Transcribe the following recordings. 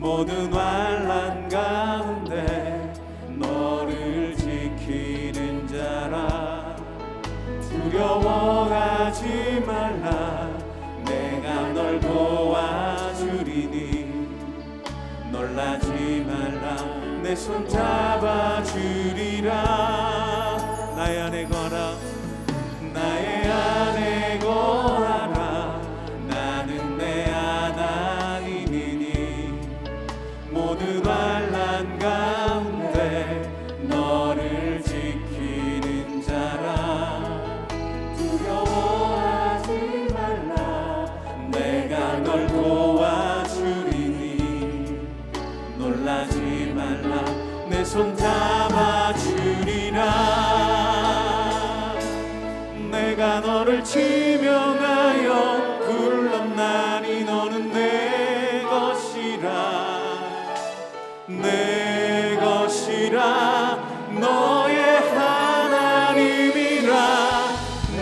모든 환난 가운데 너를 지키는 자라. 두려워하지 말라. 내가 널 도와주리니. 놀라지 말라. 내 손 잡아주리라. 나의 안에 거라. 나의 안에 거하라. 나는 내 하나님이니. 모든 환난 가운데 너를 지키는 자라. 두려워하지 말라. 내가 널 도와주리니. 놀라지 말라. 내 손 잡아주리라. 내가 너를 지명하여 불렀나니 너는 내 것이라. 내 것이라. 너의 하나님이라.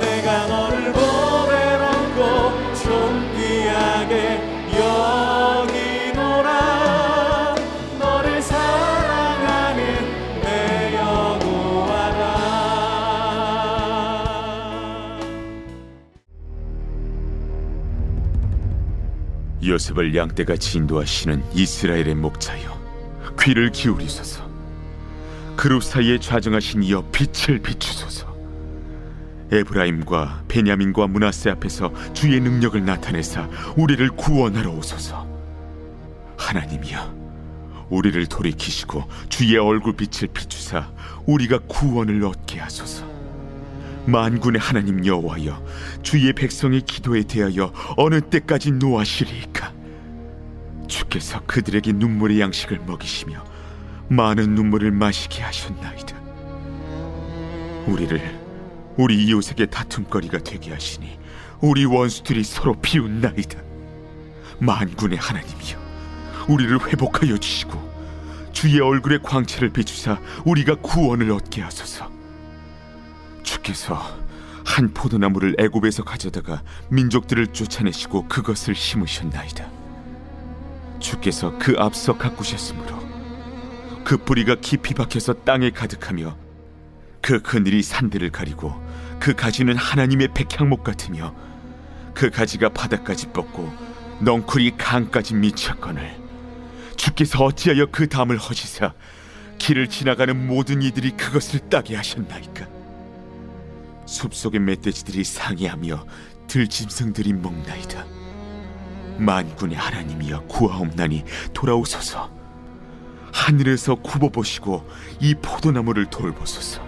내가 너를 보배롭고 존귀하게 여기노라. 너를 사랑하는 내 여호와라. 요셉을 양떼같이 인도하시는 이스라엘의 목자여, 귀를 기울이소서. 그룹 사이에 좌정하신 이여, 빛을 비추소서. 에브라임과 베냐민과 므낫세 앞에서 주의 능력을 나타내사 우리를 구원하러 오소서. 하나님이여, 우리를 돌이키시고 주의 얼굴빛을 비추사 우리가 구원을 얻게 하소서. 만군의 하나님 여호와여, 주의 백성의 기도에 대하여 어느 때까지 노하시리이까? 주께서 그들에게 눈물의 양식을 먹이시며 많은 눈물을 마시게 하셨나이다. 우리를 우리 이웃에게 다툼거리가 되게 하시니 우리 원수들이 서로 비웃나이다. 만군의 하나님이여, 우리를 회복하여 주시고 주의 얼굴의 광채를 비추사 우리가 구원을 얻게 하소서. 주께서 한 포도나무를 애굽에서 가져다가 민족들을 쫓아내시고 그것을 심으셨나이다. 주께서 그 앞서 가꾸셨으므로 그 뿌리가 깊이 박혀서 땅에 가득하며 그 그늘이 산들을 가리고 그 가지는 하나님의 백향목 같으며 그 가지가 바닥까지 뻗고 넝쿨이 강까지 미쳤거늘 주께서 어찌하여 그 담을 허시사 길을 지나가는 모든 이들이 그것을 따게 하셨나이까? 숲속의 멧돼지들이 상해하며 들짐승들이 먹나이다. 만군의 하나님이여, 구하옵나니 돌아오소서. 하늘에서 굽어보시고 이 포도나무를 돌보소서.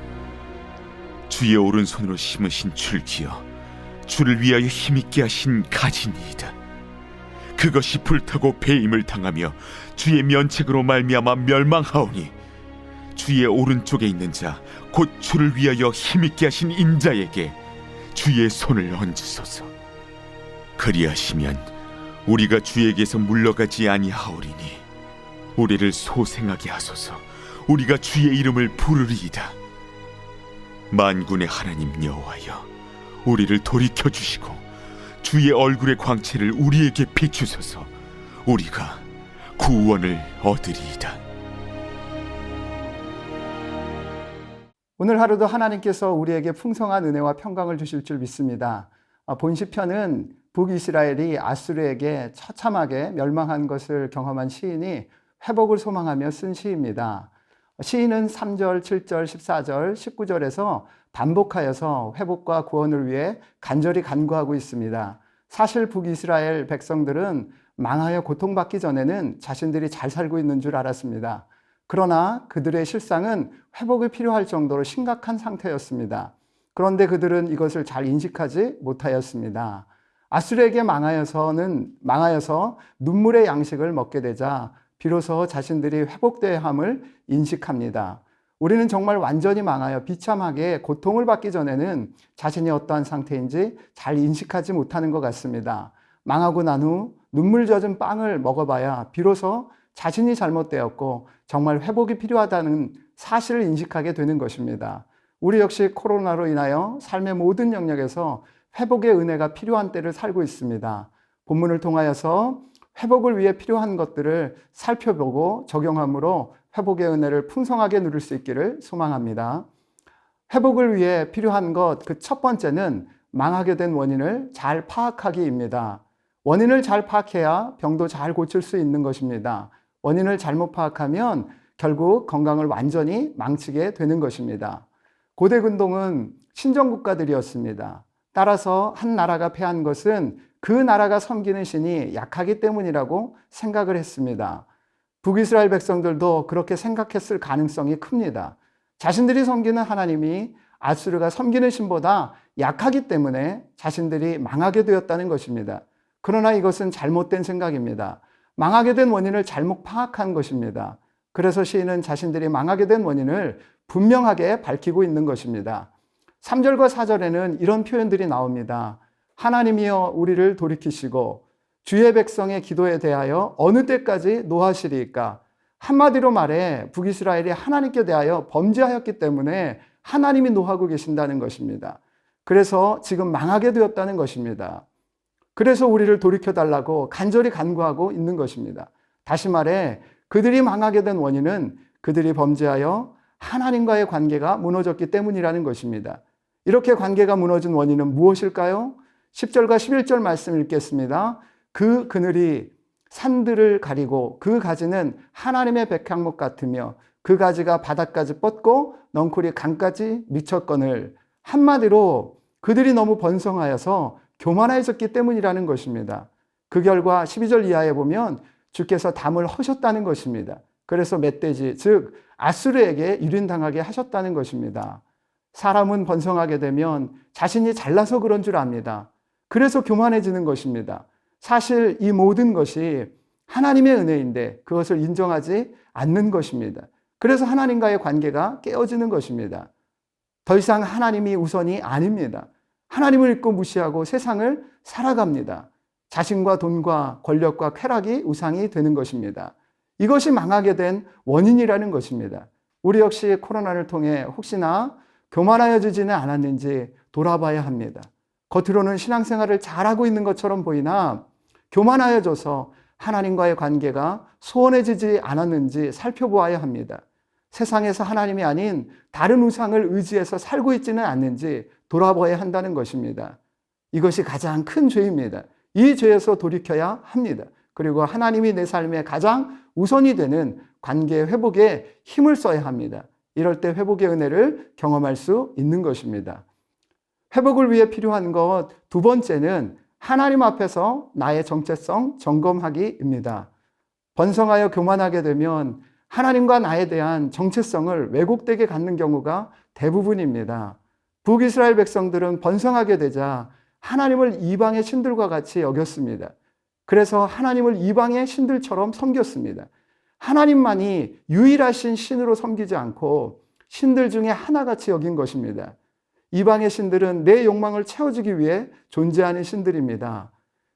주의 오른손으로 심으신 줄기여, 주를 위하여 힘있게 하신 가지니이다. 그것이 불타고 배임을 당하며 주의 면책으로 말미암아 멸망하오니 주의 오른쪽에 있는 자, 곧 주를 위하여 힘있게 하신 인자에게 주의 손을 얹으소서. 그리하시면 우리가 주에게서 물러가지 아니하오리니 우리를 소생하게 하소서. 우리가 주의 이름을 부르리이다. 만군의 하나님 여호와여, 우리를 돌이켜 주시고 주의 얼굴의 광채를 우리에게 비추소서. 우리가 구원을 얻으리이다. 오늘 하루도 하나님께서 우리에게 풍성한 은혜와 평강을 주실 줄 믿습니다. 본 시편은 북이스라엘이 아수르에게 처참하게 멸망한 것을 경험한 시인이 회복을 소망하며 쓴 시입니다. 시인은 3절, 7절, 14절, 19절에서 반복하여서 회복과 구원을 위해 간절히 간구하고 있습니다. 사실 북이스라엘 백성들은 망하여 고통받기 전에는 자신들이 잘 살고 있는 줄 알았습니다. 그러나 그들의 실상은 회복이 필요할 정도로 심각한 상태였습니다. 그런데 그들은 이것을 잘 인식하지 못하였습니다. 아수르에게 망하여서 눈물의 양식을 먹게 되자 비로소 자신들이 회복되어야 함을 인식합니다. 우리는 정말 완전히 망하여 비참하게 고통을 받기 전에는 자신이 어떠한 상태인지 잘 인식하지 못하는 것 같습니다. 망하고 난 후 눈물 젖은 빵을 먹어봐야 비로소 자신이 잘못되었고 정말 회복이 필요하다는 사실을 인식하게 되는 것입니다. 우리 역시 코로나로 인하여 삶의 모든 영역에서 회복의 은혜가 필요한 때를 살고 있습니다. 본문을 통하여서 회복을 위해 필요한 것들을 살펴보고 적용함으로 회복의 은혜를 풍성하게 누릴 수 있기를 소망합니다. 회복을 위해 필요한 것, 그 첫 번째는 망하게 된 원인을 잘 파악하기입니다. 원인을 잘 파악해야 병도 잘 고칠 수 있는 것입니다. 원인을 잘못 파악하면 결국 건강을 완전히 망치게 되는 것입니다. 고대 근동은 신정국가들이었습니다. 따라서 한 나라가 패한 것은 그 나라가 섬기는 신이 약하기 때문이라고 생각을 했습니다. 북이스라엘 백성들도 그렇게 생각했을 가능성이 큽니다. 자신들이 섬기는 하나님이 아수르가 섬기는 신보다 약하기 때문에 자신들이 망하게 되었다는 것입니다. 그러나 이것은 잘못된 생각입니다. 망하게 된 원인을 잘못 파악한 것입니다. 그래서 시인은 자신들이 망하게 된 원인을 분명하게 밝히고 있는 것입니다. 3절과 4절에는 이런 표현들이 나옵니다. 하나님이여 우리를 돌이키시고 주의 백성의 기도에 대하여 어느 때까지 노하시리이까? 한마디로 말해 북이스라엘이 하나님께 대하여 범죄하였기 때문에 하나님이 노하고 계신다는 것입니다. 그래서 지금 망하게 되었다는 것입니다. 그래서 우리를 돌이켜달라고 간절히 간구하고 있는 것입니다. 다시 말해 그들이 망하게 된 원인은 그들이 범죄하여 하나님과의 관계가 무너졌기 때문이라는 것입니다. 이렇게 관계가 무너진 원인은 무엇일까요? 10절과 11절 말씀 읽겠습니다. 그 그늘이 산들을 가리고 그 가지는 하나님의 백향목 같으며 그 가지가 바닥까지 뻗고 넝쿨이 강까지 미쳤거늘. 한마디로 그들이 너무 번성하여서 교만해졌기 때문이라는 것입니다. 그 결과 12절 이하에 보면 주께서 담을 허셨다는 것입니다. 그래서 멧돼지, 즉 아수르에게 유린당하게 하셨다는 것입니다. 사람은 번성하게 되면 자신이 잘나서 그런 줄 압니다. 그래서 교만해지는 것입니다. 사실 이 모든 것이 하나님의 은혜인데 그것을 인정하지 않는 것입니다. 그래서 하나님과의 관계가 깨어지는 것입니다. 더 이상 하나님이 우선이 아닙니다. 하나님을 잊고 무시하고 세상을 살아갑니다. 자신과 돈과 권력과 쾌락이 우상이 되는 것입니다. 이것이 망하게 된 원인이라는 것입니다. 우리 역시 코로나를 통해 혹시나 교만하여지지는 않았는지 돌아봐야 합니다. 겉으로는 신앙생활을 잘하고 있는 것처럼 보이나 교만하여져서 하나님과의 관계가 소원해지지 않았는지 살펴보아야 합니다. 세상에서 하나님이 아닌 다른 우상을 의지해서 살고 있지는 않는지 돌아봐야 한다는 것입니다. 이것이 가장 큰 죄입니다. 이 죄에서 돌이켜야 합니다. 그리고 하나님이 내 삶의 가장 우선이 되는 관계 회복에 힘을 써야 합니다. 이럴 때 회복의 은혜를 경험할 수 있는 것입니다. 회복을 위해 필요한 것 두 번째는 하나님 앞에서 나의 정체성 점검하기입니다. 번성하여 교만하게 되면 하나님과 나에 대한 정체성을 왜곡되게 갖는 경우가 대부분입니다. 북이스라엘 백성들은 번성하게 되자 하나님을 이방의 신들과 같이 여겼습니다. 그래서 하나님을 이방의 신들처럼 섬겼습니다. 하나님만이 유일하신 신으로 섬기지 않고 신들 중에 하나같이 여긴 것입니다. 이방의 신들은 내 욕망을 채워주기 위해 존재하는 신들입니다.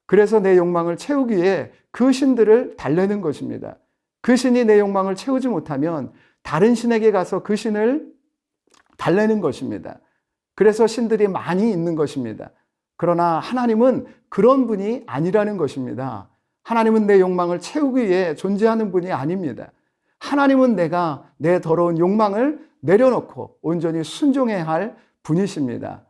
그래서 내 욕망을 채우기 위해 그 신들을 달래는 것입니다. 그 신이 내 욕망을 채우지 못하면 다른 신에게 가서 그 신을 달래는 것입니다. 그래서 신들이 많이 있는 것입니다. 그러나 하나님은 그런 분이 아니라는 것입니다. 하나님은 내 욕망을 채우기 위해 존재하는 분이 아닙니다. 하나님은 내가 내 더러운 욕망을 내려놓고 온전히 순종해야 할 분이십니다.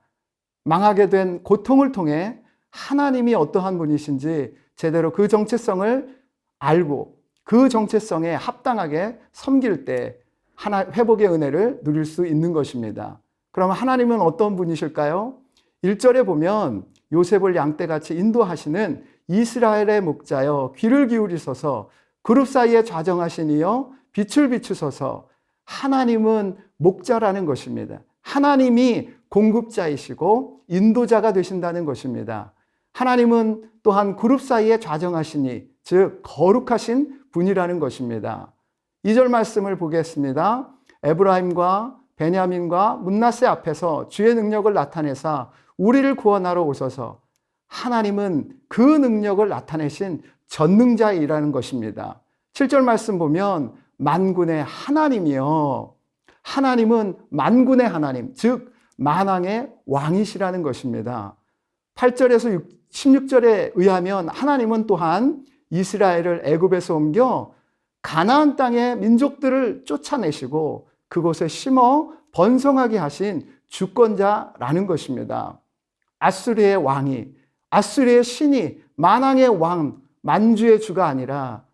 망하게 된 고통을 통해 하나님이 어떠한 분이신지 제대로 그 정체성을 알고 그 정체성에 합당하게 섬길 때 회복의 은혜를 누릴 수 있는 것입니다. 그럼 하나님은 어떤 분이실까요? 1절에 보면 요셉을 양떼같이 인도하시는 이스라엘의 목자여 귀를 기울이소서 그룹 사이에 좌정하시니여 빛을 비추소서. 하나님은 목자라는 것입니다. 하나님이 공급자이시고 인도자가 되신다는 것입니다. 하나님은 또한 그룹 사이에 좌정하시니 즉 거룩하신 분이라는 것입니다. 2절 말씀을 보겠습니다. 에브라임과 베냐민과 문나세 앞에서 주의 능력을 나타내사 우리를 구원하러 오셔서. 하나님은 그 능력을 나타내신 전능자이라는 것입니다. 7절 말씀 보면 만군의 하나님이요. 하나님은 만군의 하나님, 즉 만왕의 왕이시라는 것입니다. 8절에서 16절에 의하면 하나님은 또한 이스라엘을 애굽에서 옮겨 가나안 땅의 민족들을 쫓아내시고 그곳에 심어 번성하게 하신 주권자라는 것입니다. 아수르의 왕이, 아수르의 신이 만왕의 왕, 만주의 주가 아니라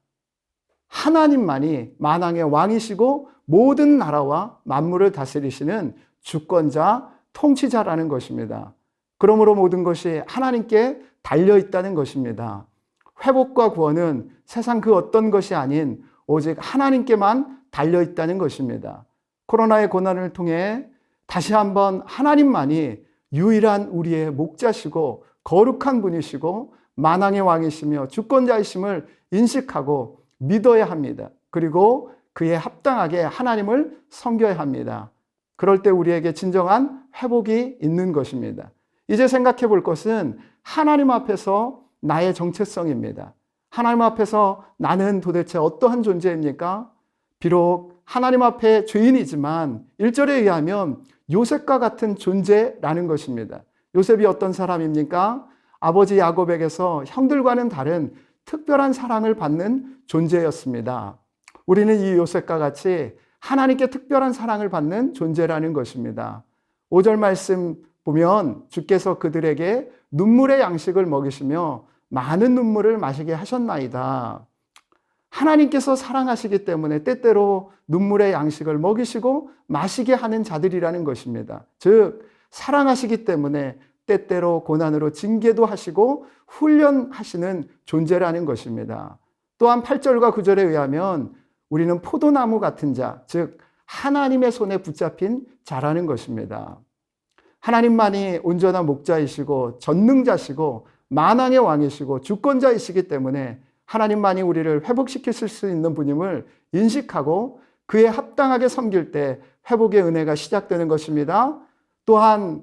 하나님만이 만왕의 왕이시고 모든 나라와 만물을 다스리시는 주권자, 통치자라는 것입니다. 그러므로 모든 것이 하나님께 달려있다는 것입니다. 회복과 구원은 세상 그 어떤 것이 아닌 오직 하나님께만 달려있다는 것입니다. 코로나의 고난을 통해 다시 한번 하나님만이 유일한 우리의 목자시고 거룩한 분이시고 만왕의 왕이시며 주권자이심을 인식하고 믿어야 합니다. 그리고 그에 합당하게 하나님을 섬겨야 합니다. 그럴 때 우리에게 진정한 회복이 있는 것입니다. 이제 생각해 볼 것은 하나님 앞에서 나의 정체성입니다. 하나님 앞에서 나는 도대체 어떠한 존재입니까? 비록 하나님 앞에 죄인이지만 1절에 의하면 요셉과 같은 존재라는 것입니다. 요셉이 어떤 사람입니까? 아버지 야곱에게서 형들과는 다른 특별한 사랑을 받는 존재였습니다. 우리는 이 요셉과 같이 하나님께 특별한 사랑을 받는 존재라는 것입니다. 5절 말씀 보면 주께서 그들에게 눈물의 양식을 먹이시며 많은 눈물을 마시게 하셨나이다. 하나님께서 사랑하시기 때문에 때때로 눈물의 양식을 먹이시고 마시게 하는 자들이라는 것입니다. 즉 사랑하시기 때문에 때때로 고난으로 징계도 하시고 훈련하시는 존재라는 것입니다. 또한 8절과 9절에 의하면 우리는 포도나무 같은 자, 즉 하나님의 손에 붙잡힌 자라는 것입니다. 하나님만이 온전한 목자이시고 전능자시고 만왕의 왕이시고 주권자이시기 때문에 하나님만이 우리를 회복시키실 수 있는 분임을 인식하고 그에 합당하게 섬길 때 회복의 은혜가 시작되는 것입니다. 또한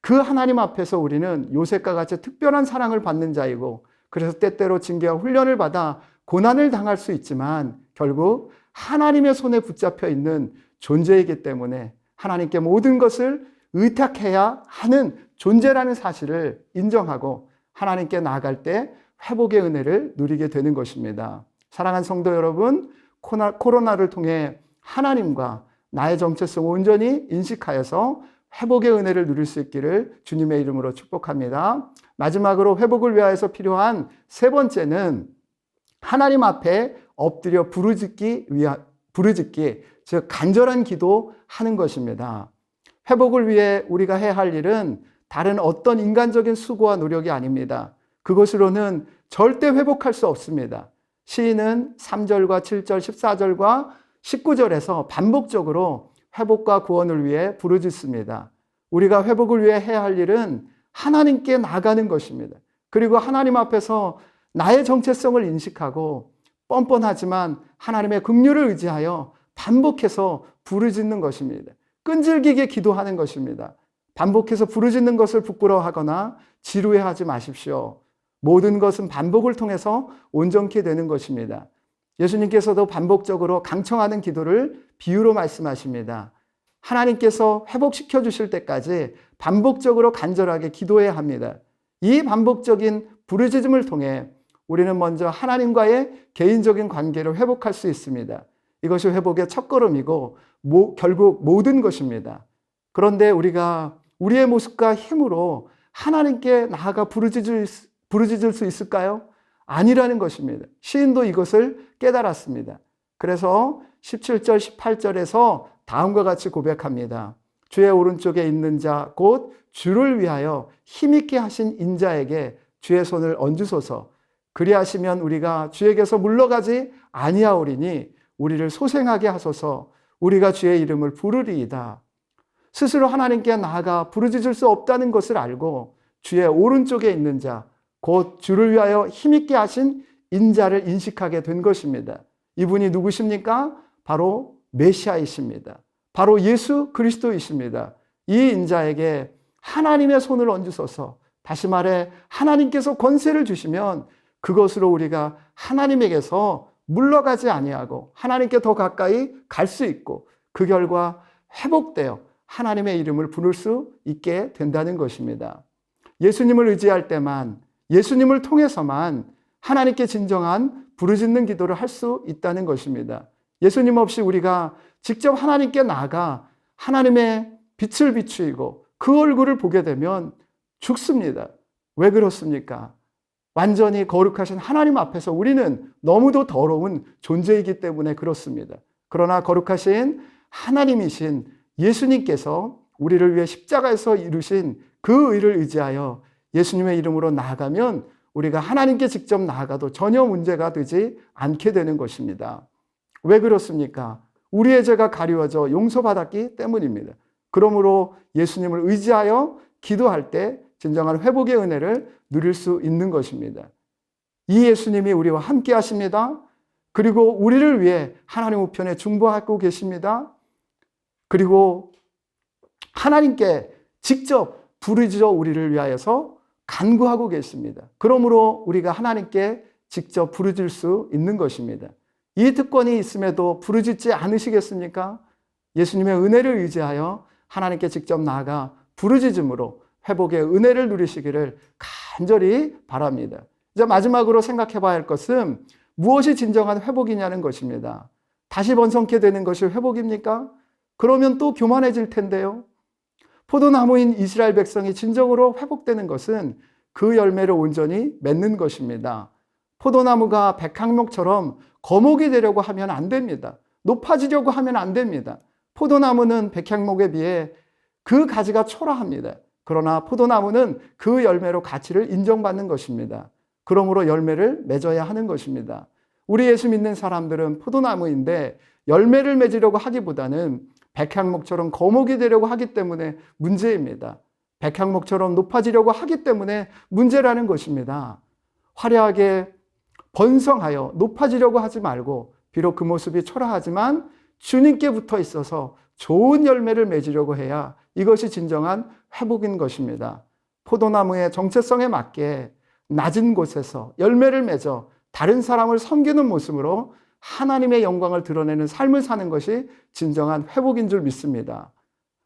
그 하나님 앞에서 우리는 요셉과 같이 특별한 사랑을 받는 자이고 그래서 때때로 징계와 훈련을 받아 고난을 당할 수 있지만 결국 하나님의 손에 붙잡혀 있는 존재이기 때문에 하나님께 모든 것을 의탁해야 하는 존재라는 사실을 인정하고 하나님께 나아갈 때 회복의 은혜를 누리게 되는 것입니다. 사랑하는 성도 여러분, 코로나를 통해 하나님과 나의 정체성을 온전히 인식하여서 회복의 은혜를 누릴 수 있기를 주님의 이름으로 축복합니다. 마지막으로 회복을 위하여서 필요한 세 번째는 하나님 앞에 엎드려 부르짖기, 즉 간절한 기도하는 것입니다. 회복을 위해 우리가 해야 할 일은 다른 어떤 인간적인 수고와 노력이 아닙니다. 그것으로는 절대 회복할 수 없습니다. 시인은 3절과 7절, 14절과 19절에서 반복적으로 회복과 구원을 위해 부르짖습니다. 우리가 회복을 위해 해야 할 일은 하나님께 나가는 것입니다. 그리고 하나님 앞에서 나의 정체성을 인식하고 뻔뻔하지만 하나님의 긍휼을 의지하여 반복해서 부르짖는 것입니다. 끈질기게 기도하는 것입니다. 반복해서 부르짖는 것을 부끄러워하거나 지루해하지 마십시오. 모든 것은 반복을 통해서 온전케 되는 것입니다. 예수님께서도 반복적으로 강청하는 기도를 비유로 말씀하십니다. 하나님께서 회복시켜 주실 때까지 반복적으로 간절하게 기도해야 합니다. 이 반복적인 부르짖음을 통해 우리는 먼저 하나님과의 개인적인 관계를 회복할 수 있습니다. 이것이 회복의 첫걸음이고 결국 모든 것입니다. 그런데 우리가 우리의 모습과 힘으로 하나님께 나아가 부르짖을 수 있을까요? 아니라는 것입니다. 시인도 이것을 깨달았습니다. 그래서 17절, 18절에서 다음과 같이 고백합니다. 주의 오른쪽에 있는 자, 곧 주를 위하여 힘있게 하신 인자에게 주의 손을 얹으소서. 그리하시면 우리가 주에게서 물러가지 아니하오리니 우리를 소생하게 하소서. 우리가 주의 이름을 부르리이다. 스스로 하나님께 나아가 부르짖을 수 없다는 것을 알고 주의 오른쪽에 있는 자, 곧 주를 위하여 힘있게 하신 인자를 인식하게 된 것입니다. 이분이 누구십니까? 바로 메시아이십니다. 바로 예수 그리스도이십니다. 이 인자에게 하나님의 손을 얹으소서. 다시 말해 하나님께서 권세를 주시면 그것으로 우리가 하나님에게서 물러가지 아니하고 하나님께 더 가까이 갈 수 있고 그 결과 회복되어 하나님의 이름을 부를 수 있게 된다는 것입니다. 예수님을 의지할 때만, 예수님을 통해서만 하나님께 진정한 부르짖는 기도를 할 수 있다는 것입니다. 예수님 없이 우리가 직접 하나님께 나아가 하나님의 빛을 비추이고 그 얼굴을 보게 되면 죽습니다. 왜 그렇습니까? 완전히 거룩하신 하나님 앞에서 우리는 너무도 더러운 존재이기 때문에 그렇습니다. 그러나 거룩하신 하나님이신 예수님께서 우리를 위해 십자가에서 이루신 그 의를 의지하여 예수님의 이름으로 나아가면 우리가 하나님께 직접 나아가도 전혀 문제가 되지 않게 되는 것입니다. 왜 그렇습니까? 우리의 죄가 가리워져 용서받았기 때문입니다. 그러므로 예수님을 의지하여 기도할 때 진정한 회복의 은혜를 누릴 수 있는 것입니다. 이 예수님이 우리와 함께 하십니다. 그리고 우리를 위해 하나님 우편에 중보하고 계십니다. 그리고 하나님께 직접 부르짖어 우리를 위하여서 간구하고 계십니다. 그러므로 우리가 하나님께 직접 부르짖을 수 있는 것입니다. 이 특권이 있음에도 부르짖지 않으시겠습니까? 예수님의 은혜를 의지하여 하나님께 직접 나아가 부르짖음으로 회복의 은혜를 누리시기를 간절히 바랍니다. 이제 마지막으로 생각해 봐야 할 것은 무엇이 진정한 회복이냐는 것입니다. 다시 번성케 되는 것이 회복입니까? 그러면 또 교만해질 텐데요. 포도나무인 이스라엘 백성이 진정으로 회복되는 것은 그 열매를 온전히 맺는 것입니다. 포도나무가 백향목처럼 거목이 되려고 하면 안 됩니다. 높아지려고 하면 안 됩니다. 포도나무는 백향목에 비해 그 가지가 초라합니다. 그러나 포도나무는 그 열매로 가치를 인정받는 것입니다. 그러므로 열매를 맺어야 하는 것입니다. 우리 예수 믿는 사람들은 포도나무인데 열매를 맺으려고 하기보다는 백향목처럼 거목이 되려고 하기 때문에 문제입니다. 백향목처럼 높아지려고 하기 때문에 문제라는 것입니다. 화려하게 번성하여 높아지려고 하지 말고 비록 그 모습이 초라하지만 주님께 붙어 있어서 좋은 열매를 맺으려고 해야 이것이 진정한 회복인 것입니다. 포도나무의 정체성에 맞게 낮은 곳에서 열매를 맺어 다른 사람을 섬기는 모습으로 하나님의 영광을 드러내는 삶을 사는 것이 진정한 회복인 줄 믿습니다.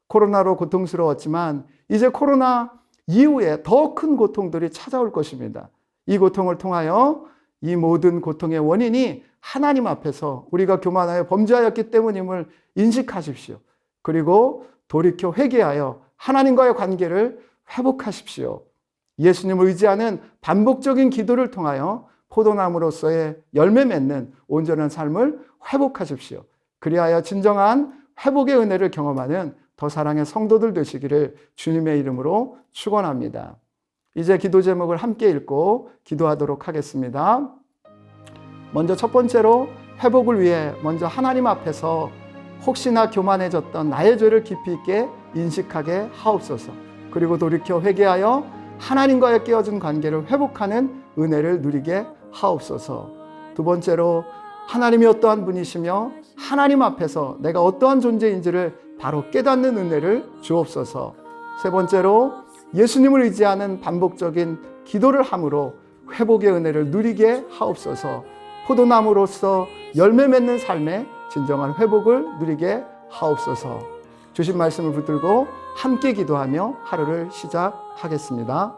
코로나로 고통스러웠지만 이제 코로나 이후에 더 큰 고통들이 찾아올 것입니다. 이 고통을 통하여 이 모든 고통의 원인이 하나님 앞에서 우리가 교만하여 범죄하였기 때문임을 인식하십시오. 그리고 돌이켜 회개하여 하나님과의 관계를 회복하십시오. 예수님을 의지하는 반복적인 기도를 통하여 포도나무로서의 열매 맺는 온전한 삶을 회복하십시오. 그리하여 진정한 회복의 은혜를 경험하는 더 사랑의 성도들 되시기를 주님의 이름으로 축원합니다. 이제 기도 제목을 함께 읽고 기도하도록 하겠습니다. 먼저 첫 번째로 회복을 위해 먼저 하나님 앞에서 혹시나 교만해졌던 나의 죄를 깊이 있게 인식하게 하옵소서. 그리고 돌이켜 회개하여 하나님과의 깨어진 관계를 회복하는 은혜를 누리게 하옵소서. 두 번째로 하나님이 어떠한 분이시며 하나님 앞에서 내가 어떠한 존재인지를 바로 깨닫는 은혜를 주옵소서. 세 번째로 예수님을 의지하는 반복적인 기도를 함으로 회복의 은혜를 누리게 하옵소서. 포도나무로서 열매 맺는 삶의 진정한 회복을 누리게 하옵소서. 주신 말씀을 붙들고 함께 기도하며 하루를 시작하겠습니다.